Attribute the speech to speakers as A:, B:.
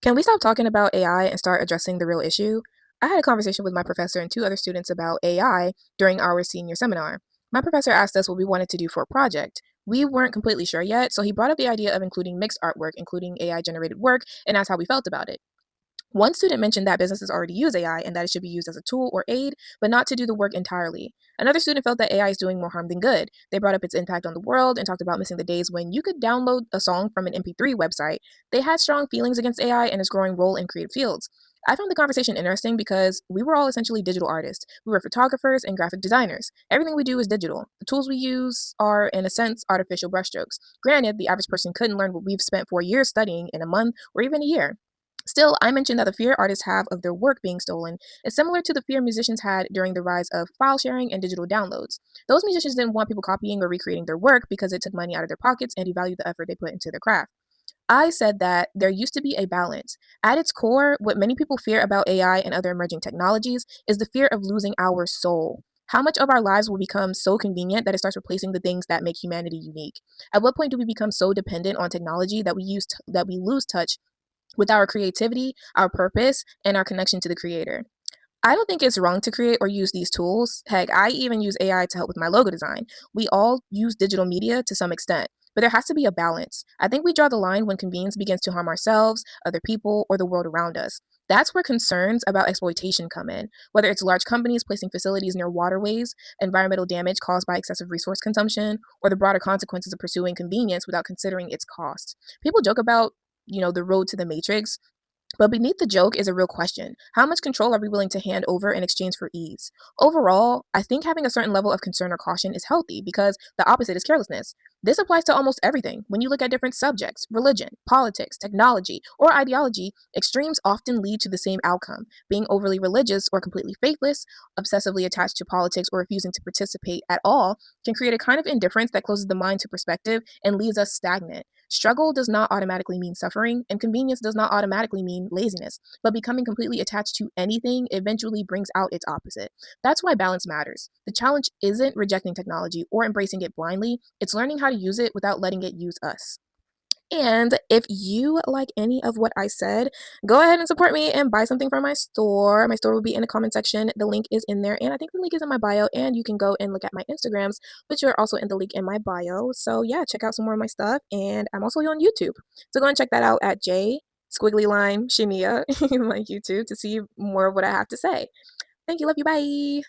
A: Can we stop talking about AI and start addressing the real issue? I had a conversation with my professor and two other students about AI during our senior seminar. My professor asked us what we wanted to do for a project. We weren't completely sure yet, so he brought up the idea of including mixed artwork, including AI generated work, and asked how we felt about it. One student mentioned that businesses already use AI and that it should be used as a tool or aid, but not to do the work entirely. Another student felt that AI is doing more harm than good. They brought up its impact on the world and talked about missing the days when you could download a song from an MP3 website. They had strong feelings against AI and its growing role in creative fields. I found the conversation interesting because we were all essentially digital artists. We were photographers and graphic designers. Everything we do is digital. The tools we use are, in a sense, artificial brushstrokes. Granted, the average person couldn't learn what we've spent 4 years studying in a month or even a year. Still, I mentioned that the fear artists have of their work being stolen is similar to the fear musicians had during the rise of file sharing and digital downloads. Those musicians didn't want people copying or recreating their work because it took money out of their pockets and devalued the effort they put into their craft. I said that there used to be a balance. At its core, what many people fear about AI and other emerging technologies is the fear of losing our soul. How much of our lives will become so convenient that it starts replacing the things that make humanity unique? At what point do we become so dependent on technology that that we lose touch with our creativity, our purpose, and our connection to the creator? I don't think it's wrong to create or use these tools. Heck, I even use AI to help with my logo design. We all use digital media to some extent, but there has to be a balance. I think we draw the line when convenience begins to harm ourselves, other people, or the world around us. That's where concerns about exploitation come in, whether it's large companies placing facilities near waterways, environmental damage caused by excessive resource consumption, or the broader consequences of pursuing convenience without considering its costs. People joke about, the road to the matrix, but beneath the joke is a real question. How much control are we willing to hand over in exchange for ease? Overall, I think having a certain level of concern or caution is healthy because the opposite is carelessness. This applies to almost everything. When you look at different subjects, religion, politics, technology, or ideology, extremes often lead to the same outcome. Being overly religious or completely faithless, obsessively attached to politics, or refusing to participate at all can create a kind of indifference that closes the mind to perspective and leaves us stagnant. Struggle does not automatically mean suffering, and convenience does not automatically mean laziness, but becoming completely attached to anything eventually brings out its opposite. That's why balance matters. The challenge isn't rejecting technology or embracing it blindly, it's learning how to use it without letting it use us. And if you like any of what I said, go ahead and support me and buy something from my store. My store will be in the comment section. The link is in there, and I think the link is in my bio. And you can go and look at my Instagrams, which are also in the link in my bio. So yeah, check out some more of my stuff. And I'm also on YouTube, so go and check that out at J Squiggly Line Shania, my YouTube, to see more of what I have to say. Thank you. Love you. Bye.